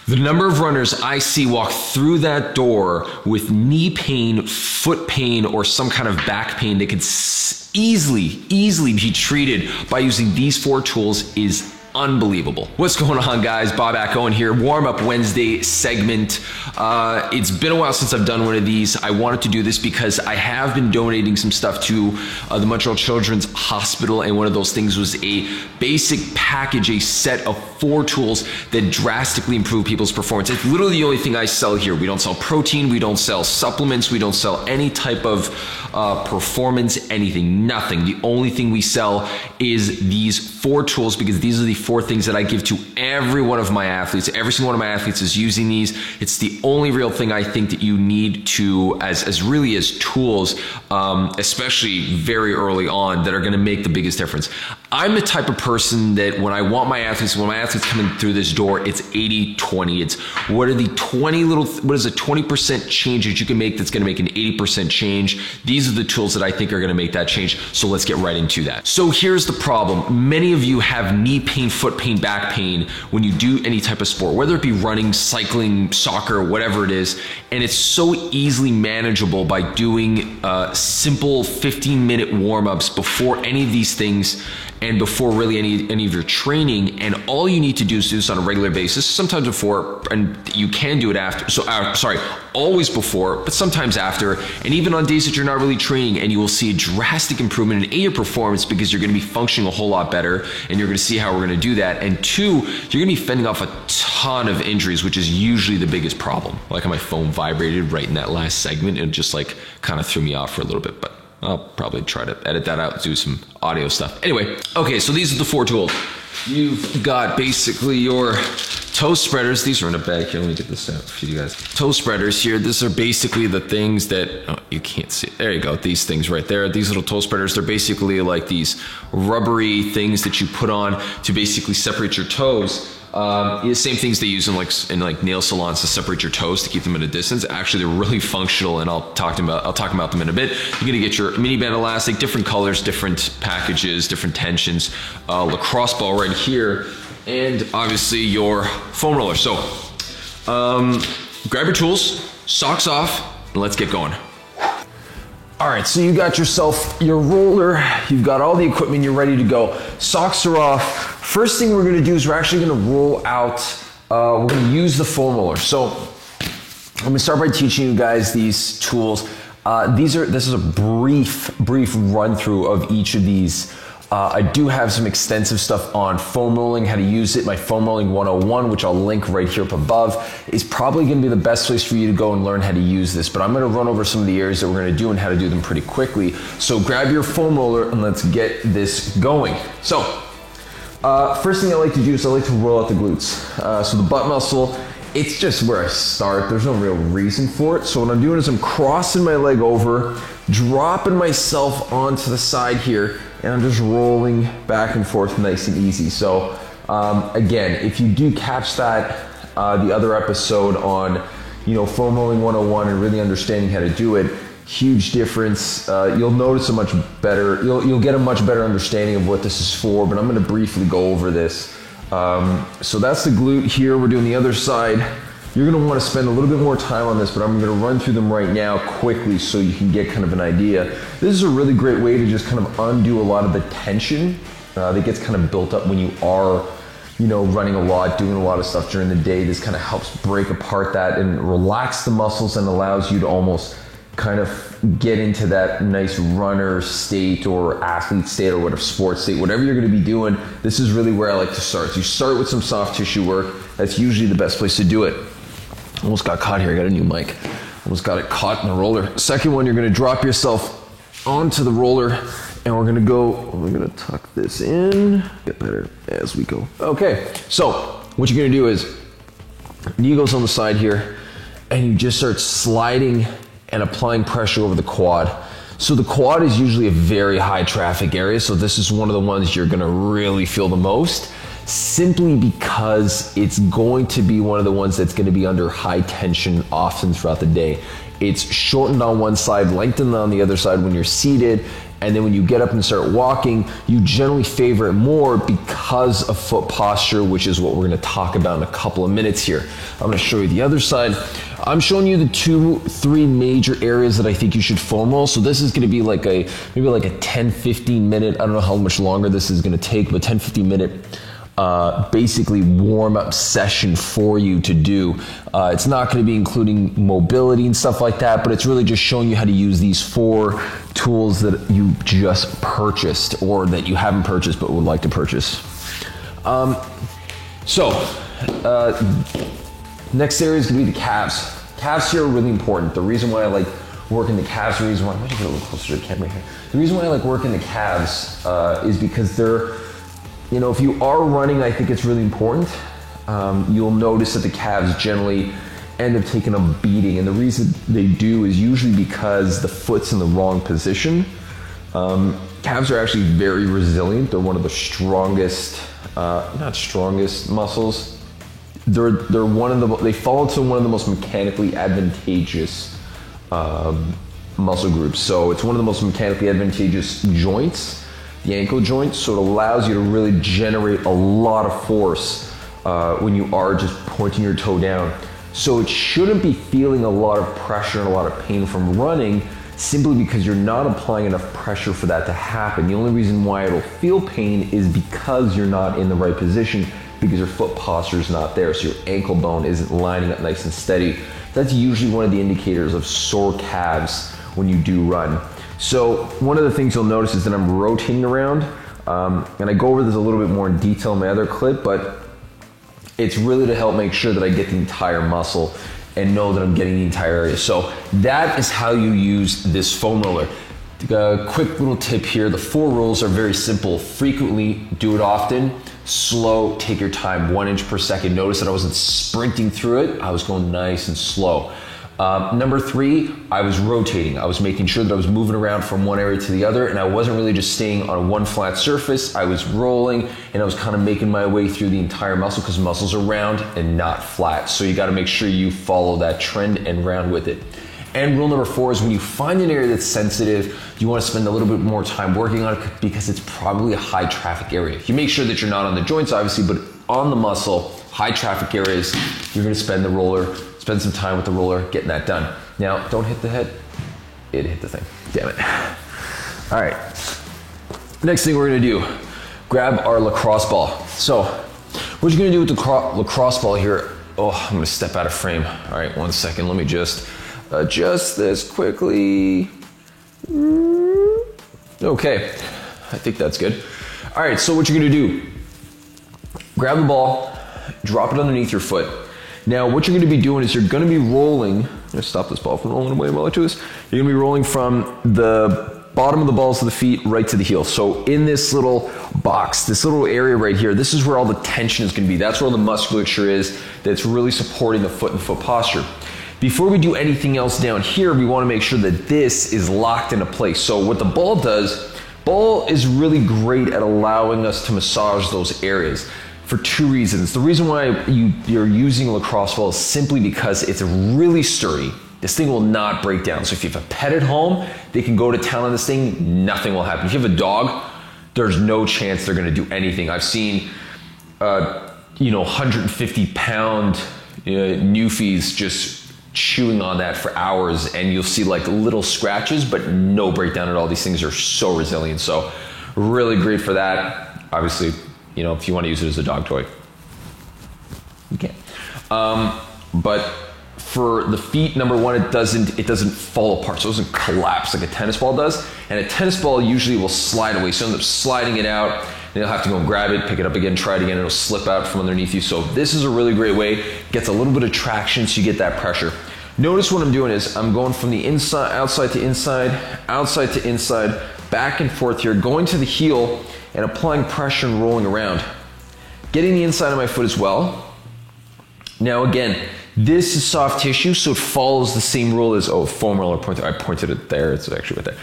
The number of runners I see walk through that door with knee pain, foot pain, or some kind of back pain that could easily be treated by using these 4 tools is unbelievable. What's going on, guys? Bob Acone here. Warm Up Wednesday segment. It's been a while since I've done one of these. I wanted to do this because I have been donating some stuff to the Montreal Children's Hospital, and one of those things was a basic package, a set of 4 tools that drastically improve people's performance. It's literally the only thing I sell here. We don't sell protein, we don't sell supplements, we don't sell any type of performance, anything, nothing. The only thing we sell is these 4 tools, because these are the 4 things that I give to every one of my athletes. Every single one of my athletes is using these. It's the only real thing I think that you need to, as really as tools, especially very early on, that are gonna make the biggest difference. I'm the type of person that when I want my athletes, when my athletes come in through this door, it's 80-20. It's what is a 20% change that you can make that's gonna make an 80% change? These are the tools that I think are gonna make that change. So let's get right into that. So here's the problem. Many of you have knee pain, foot pain, back pain when you do any type of sport, whether it be running, cycling, soccer, whatever it is, and it's so easily manageable by doing simple 15-minute warm-ups before any of these things and before really any of your training. And all you need to do is do this on a regular basis, sometimes before, and you can do it after. So always before, but sometimes after, and even on days that you're not really training, and you will see a drastic improvement in your performance, because you're gonna be functioning a whole lot better, and you're gonna see how we're gonna do that. And 2, you're gonna be fending off a ton of injuries, which is usually the biggest problem. Like how my phone vibrated right in that last segment, and just like kind of threw me off for a little bit, but I'll probably try to edit that out and do some audio stuff. Anyway, okay, so these are the 4 tools. You've got basically your toe spreaders. These are in a bag here. Let me get this out for you guys. Toe spreaders here. These are basically the things that, oh, you can't see it. There you go. These things right there. These little toe spreaders, they're basically like these rubbery things that you put on to basically separate your toes. The same things they use in like nail salons to separate your toes to keep them at a distance. Actually, they're really functional, and I'll talk about them in a bit. You're gonna get your mini band elastic, different colors, different packages, different tensions, lacrosse ball right here, and obviously your foam roller. So grab your tools, socks off, and let's get going. All right, so you got yourself your roller, you've got all the equipment, you're ready to go. Socks are off. First thing we're gonna do is we're actually gonna roll out, we're gonna use the foam roller. So I'm gonna start by teaching you guys these tools. This is a brief run through of each of these. I do have some extensive stuff on foam rolling, how to use it. My Foam Rolling 101, which I'll link right here up above, is probably gonna be the best place for you to go and learn how to use this. But I'm gonna run over some of the areas that we're gonna do and how to do them pretty quickly. So grab your foam roller and let's get this going. So, first thing I like to do is I like to roll out the glutes. So the butt muscle, it's just where I start. There's no real reason for it. So what I'm doing is I'm crossing my leg over, dropping myself onto the side here, and I'm just rolling back and forth nice and easy. So again, if you do catch that, the other episode on, Foam Rolling 101 and really understanding how to do it, huge difference. You'll notice you'll get a much better understanding of what this is for, but I'm gonna briefly go over this. So that's the glute here. We're doing the other side. You're gonna wanna spend a little bit more time on this, but I'm gonna run through them right now quickly so you can get kind of an idea. This is a really great way to just kind of undo a lot of the tension that gets kind of built up when you are, running a lot, doing a lot of stuff during the day. This kind of helps break apart that and relax the muscles and allows you to almost kind of get into that nice runner state or athlete state or whatever, sports state, whatever you're gonna be doing. This is really where I like to start. So you start with some soft tissue work. That's usually the best place to do it. Almost got caught here, I got a new mic. Almost got it caught in the roller. Second one, you're gonna drop yourself onto the roller, and we're gonna tuck this in, get better as we go. Okay, so what you're gonna do is, knee goes on the side here, and you just start sliding and applying pressure over the quad. So the quad is usually a very high traffic area, so this is one of the ones you're gonna really feel the most, simply because it's going to be one of the ones that's gonna be under high tension often throughout the day. It's shortened on one side, lengthened on the other side when you're seated, And then when you get up and start walking, you generally favor it more because of foot posture, which is what we're gonna talk about in a couple of minutes here. I'm gonna show you the other side. I'm showing you the 2-3 major areas that I think you should foam roll. So this is gonna be like maybe like a 10-15 minute, I don't know how much longer this is gonna take, but 10-15 minute basically warm-up session for you to do. It's not going to be including mobility and stuff like that, but it's really just showing you how to use these 4 tools that you just purchased or that you haven't purchased but would like to purchase. Next area is going to be the calves. Calves here are really important. The reason why I like working the calves, the reason why, I might get a little closer to the camera here. The reason why I like working the calves is because they're, you know, if you are running, I think it's really important. You'll notice that the calves generally end up taking a beating, and the reason they do is usually because the foot's in the wrong position. Calves are actually very resilient. They're one of the strongest, not strongest muscles. They fall into one of the most mechanically advantageous muscle groups. So it's one of the most mechanically advantageous joints, the ankle joint, so it allows you to really generate a lot of force when you are just pointing your toe down. So it shouldn't be feeling a lot of pressure and a lot of pain from running, simply because you're not applying enough pressure for that to happen. The only reason why it'll feel pain is because you're not in the right position, because your foot posture is not there, so your ankle bone isn't lining up nice and steady. That's usually one of the indicators of sore calves when you do run. So one of the things you'll notice is that I'm rotating around, and I go over this a little bit more in detail in my other clip, but it's really to help make sure that I get the entire muscle and know that I'm getting the entire area. So that is how you use this foam roller. A quick little tip here, the 4 rules are very simple. Frequently, do it often. Slow, take your time, 1 inch per second. Notice that I wasn't sprinting through it, I was going nice and slow. Number 3, I was rotating. I was making sure that I was moving around from one area to the other, and I wasn't really just staying on one flat surface. I was rolling, and I was kind of making my way through the entire muscle, because muscles are round and not flat. So you got to make sure you follow that trend and round with it. And rule number 4 is when you find an area that's sensitive, you want to spend a little bit more time working on it, because it's probably a high traffic area. You make sure that you're not on the joints, obviously, but on the muscle, high traffic areas, you're going to spend some time with the roller getting that done. Now, don't hit the head. It hit the thing. Damn it. All right. Next thing we're going to do, grab our lacrosse ball. So what you're going to do with the lacrosse ball here, I'm going to step out of frame. All right, 1 second. Let me just adjust this quickly. Okay, I think that's good. All right, so what you're going to do, grab the ball, drop it underneath your foot. Now, what you're going to be doing is you're going to be rolling. I'm going to stop this ball from rolling away while I do this. You're going to be rolling from the bottom of the balls of the feet right to the heel. So in this little box, this little area right here, this is where all the tension is going to be. That's where all the musculature is that's really supporting the foot and foot posture. Before we do anything else down here, we want to make sure that this is locked into place. So what the ball does, ball is really great at allowing us to massage those areas. For 2 reasons. The reason why you're using a lacrosse ball is simply because it's really sturdy. This thing will not break down. So if you have a pet at home, they can go to town on this thing, nothing will happen. If you have a dog, there's no chance they're gonna do anything. I've seen 150-pound Newfies just chewing on that for hours, and you'll see like little scratches, but no breakdown at all. These things are so resilient. So really great for that. Obviously, if you want to use it as a dog toy, you can. But for the feet, number 1, it doesn't fall apart, so it doesn't collapse like a tennis ball does. And a tennis ball usually will slide away, so you end up sliding it out, and you'll have to go and grab it, pick it up again, try it again, it'll slip out from underneath you. So this is a really great way, gets a little bit of traction, so you get that pressure. Notice what I'm doing is I'm going from the inside, outside to inside, back and forth here, going to the heel and applying pressure and rolling around. Getting the inside of my foot as well. Now again, this is soft tissue, so it follows the same rule as, foam roller, I pointed it there, it's actually right there.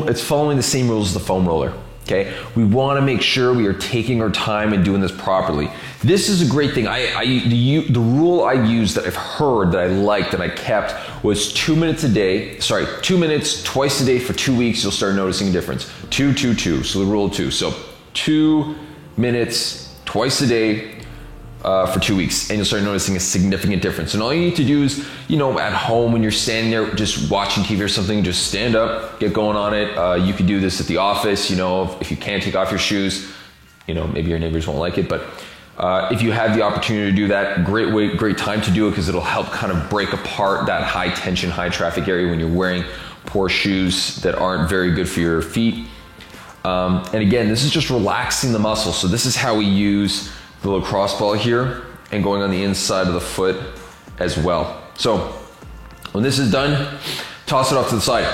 It's following the same rules as the foam roller. Okay, we want to make sure we are taking our time and doing this properly. This is a great thing. The rule I used that I've heard that I liked that I kept was 2 minutes a day. Sorry, 2 minutes twice a day for 2 weeks. You'll start noticing a difference. 2, 2, 2. So the rule of 2. So 2 minutes twice a day for 2 weeks, and you'll start noticing a significant difference. And all you need to do is, at home when you're standing there just watching TV or something, just stand up, get going on it. You could do this at the office, if you can't take off your shoes, maybe your neighbors won't like it, but if you have the opportunity to do that, great time to do it, because it'll help kind of break apart that high tension, high traffic area when you're wearing poor shoes that aren't very good for your feet. And again, this is just relaxing the muscle. So this is how we use the lacrosse ball here and going on the inside of the foot as well. So when this is done, toss it off to the side.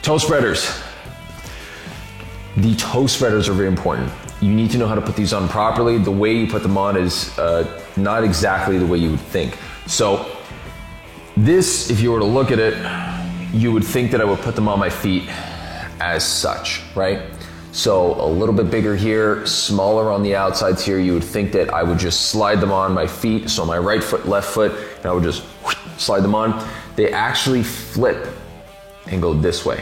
Toe spreaders. The toe spreaders are very important. You need to know how to put these on properly. The way you put them on is not exactly the way you would think. So this, if you were to look at it, you would think that I would put them on my feet as such, right? So a little bit bigger here, smaller on the outsides here. You would think that I would just slide them on my feet. So my right foot, left foot, and I would just slide them on. They actually flip and go this way.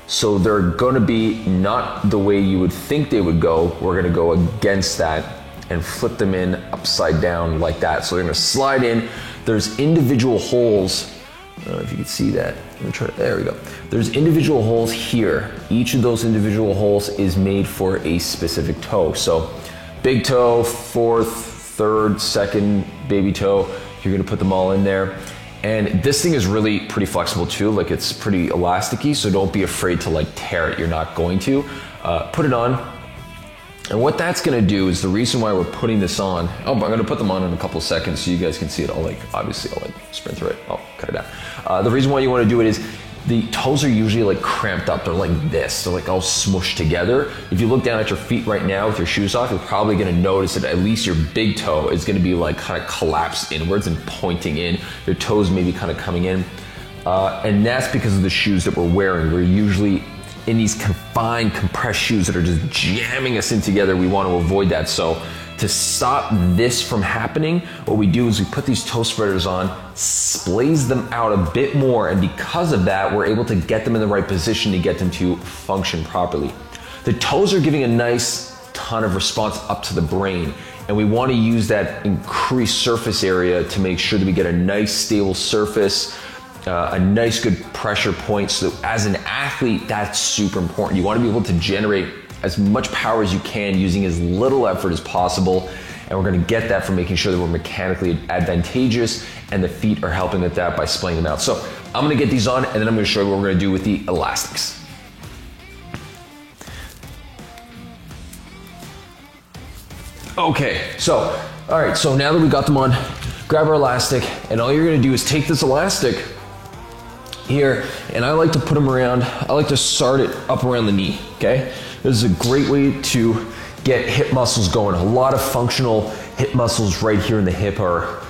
So they're gonna be not the way you would think they would go. We're gonna go against that and flip them in upside down like that. So they're gonna slide in. There's individual holes. I don't know if you can see that. There we go. There's individual holes here. Each of those individual holes is made for a specific toe. So big toe, fourth, third, second, baby toe, you're gonna put them all in there. And this thing is really pretty flexible too. Like, it's pretty elasticy, so don't be afraid to tear it. You're not going to. Put it on. And what that's gonna do is, the reason why we're putting this on, I'm gonna put them on in a couple of seconds so you guys can see it. Obviously I'll sprint through it. I'll cut it down. The reason why you wanna do it is the toes are usually cramped up. They're like this, they're all smushed together. If you look down at your feet right now with your shoes off, you're probably gonna notice that at least your big toe is gonna be kind of collapsed inwards and pointing in. Your toes may be kind of coming in. And that's because of the shoes that we're wearing. We're usually in these confined, compressed shoes that are just jamming us in together. We want to avoid that. So to stop this from happening, what we do is we put these toe spreaders on, splays them out a bit more, and because of that, we're able to get them in the right position to get them to function properly. The toes are giving a nice ton of response up to the brain, and we want to use that increased surface area to make sure that we get a nice stable surface, a nice good pressure point. So that as an athlete, that's super important. You want to be able to generate as much power as you can using as little effort as possible, and we're going to get that from making sure that we're mechanically advantageous, and the feet are helping with that by splaying them out. So I'm going to get these on, and then I'm going to show you what we're going to do with the elastics. Okay, so all right, so now that we got them on, grab our elastic, and all you're going to do is take this elastic here, and I like to put them around, I like to start it up around the knee, okay? This is a great way to get hip muscles going. A lot of functional hip muscles right here in the hip are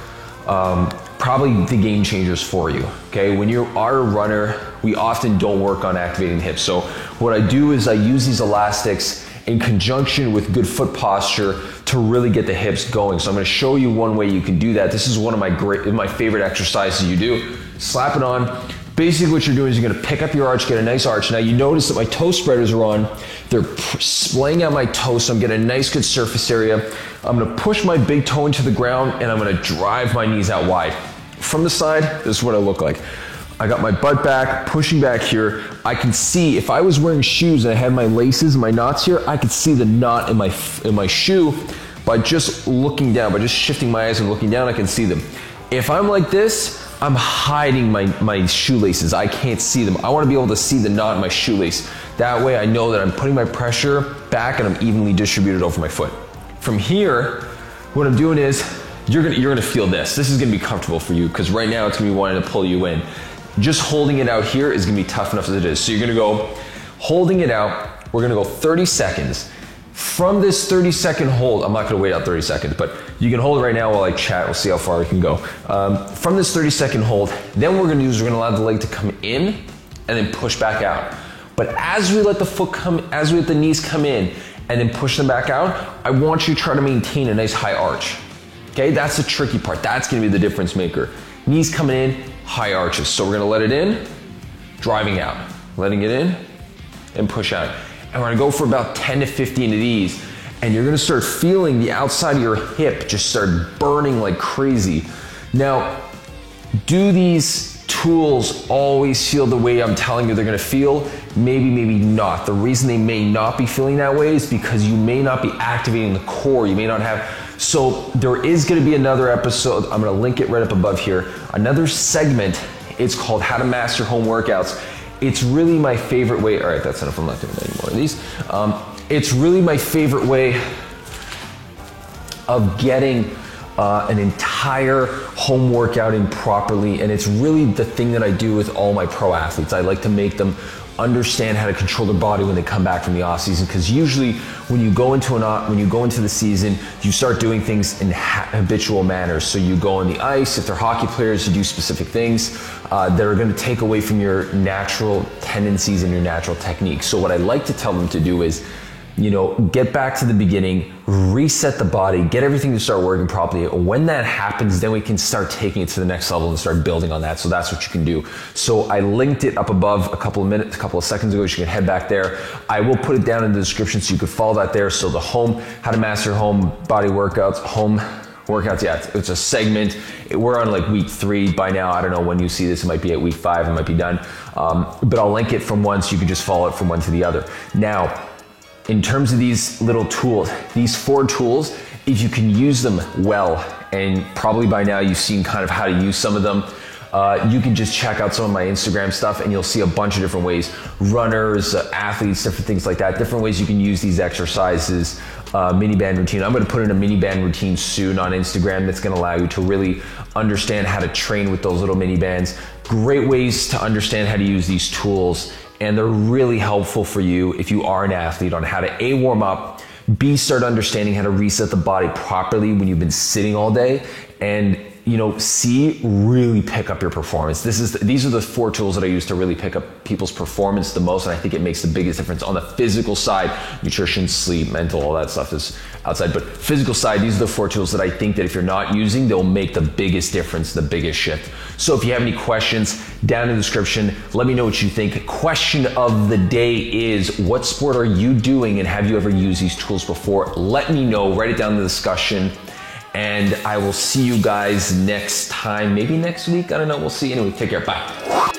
probably the game changers for you, okay? When you are a runner, we often don't work on activating the hips. So what I do is I use these elastics in conjunction with good foot posture to really get the hips going. So I'm gonna show you one way you can do that. This is one of my favorite exercises you do. Slap it on. Basically what you're doing is you're gonna pick up your arch, get a nice arch. Now you notice that my toe spreaders are on. They're splaying out my toes, so I'm getting a nice good surface area. I'm gonna push my big toe into the ground, and I'm gonna drive my knees out wide. From the side, this is what I look like. I got my butt back, pushing back here. I can see, if I was wearing shoes and I had my laces and my knots here, I could see the knot in my shoe by just looking down, by just shifting my eyes and looking down, I can see them. If I'm like this, I'm hiding my shoelaces. I can't see them. I want to be able to see the knot in my shoelace. That way I know that I'm putting my pressure back and I'm evenly distributed over my foot. From here, what I'm doing is, you're gonna feel this. This is gonna be comfortable for you, because right now it's gonna be wanting to pull you in. Just holding it out here is gonna be tough enough as it is. So you're gonna go, holding it out, we're gonna go 30 seconds. From this 30-second hold, I'm not gonna wait out 30 seconds, but you can hold it right now while I chat. We'll see how far we can go. From this 30-second hold, then what we're gonna do is we're gonna allow the leg to come in and then push back out. But But as we let the knees come in and then push them back out, I want you to try to maintain a nice high arch. Okay, that's the tricky part. That's gonna be the difference maker. Knees coming in, high arches. So we're gonna let it in, driving out. Letting it in and push out. And we're gonna go for about 10 to 15 of these. And you're gonna start feeling the outside of your hip just start burning like crazy. Now, do these tools always feel the way I'm telling you they're gonna feel? Maybe, maybe not. The reason they may not be feeling that way is because you may not be activating the core. You may not have, so there is gonna be another episode, I'm gonna link it right up above here, another segment. It's called How to Master Home Workouts. It's really my favorite way, all right, that's enough, I'm not doing any more of these. It's really my favorite way of getting an entire home workout in properly, and it's really the thing that I do with all my pro athletes. I like to make them understand how to control their body when they come back from the off season, because usually when you go into the season, you start doing things in habitual manners. So you go on the ice, if they're hockey players, you do specific things that are going to take away from your natural tendencies and your natural techniques. So what I like to tell them to do is, you know, get back to the beginning, reset the body, get everything to start working properly. When that happens, then we can start taking it to the next level and start building on that. So that's what you can do. So I linked it up above a couple of seconds ago. You can head back there. I will put it down in the description so you can follow that there. So the How to Master Home Body Workouts, home workouts, yeah, it's a segment. We're on like week 3 by now. I don't know when you see this. It might be at week 5. It might be done. But I'll link it from one so you can just follow it from one to the other. Now, in terms of these little tools, these 4 tools, if you can use them well, and probably by now you've seen kind of how to use some of them, you can just check out some of my Instagram stuff and you'll see a bunch of different ways. Runners, athletes, different things like that, different ways you can use these exercises, mini band routine. I'm gonna put in a mini band routine soon on Instagram that's gonna allow you to really understand how to train with those little mini bands. Great ways to understand how to use these tools. And they're really helpful for you if you are an athlete on how to A, warm up, B, start understanding how to reset the body properly when you've been sitting all day, and you know, C, really pick up your performance. These are the 4 tools that I use to really pick up people's performance the most, and I think it makes the biggest difference on the physical side. Nutrition, sleep, mental, all that stuff is outside, but physical side, these are the 4 tools that I think that if you're not using, they'll make the biggest difference, the biggest shift. So if you have any questions, down in the description, let me know what you think. Question of the day is, what sport are you doing and have you ever used these tools before? Let me know, write it down in the discussion. And I will see you guys next time, maybe next week, I don't know, we'll see. Anyway, take care, bye.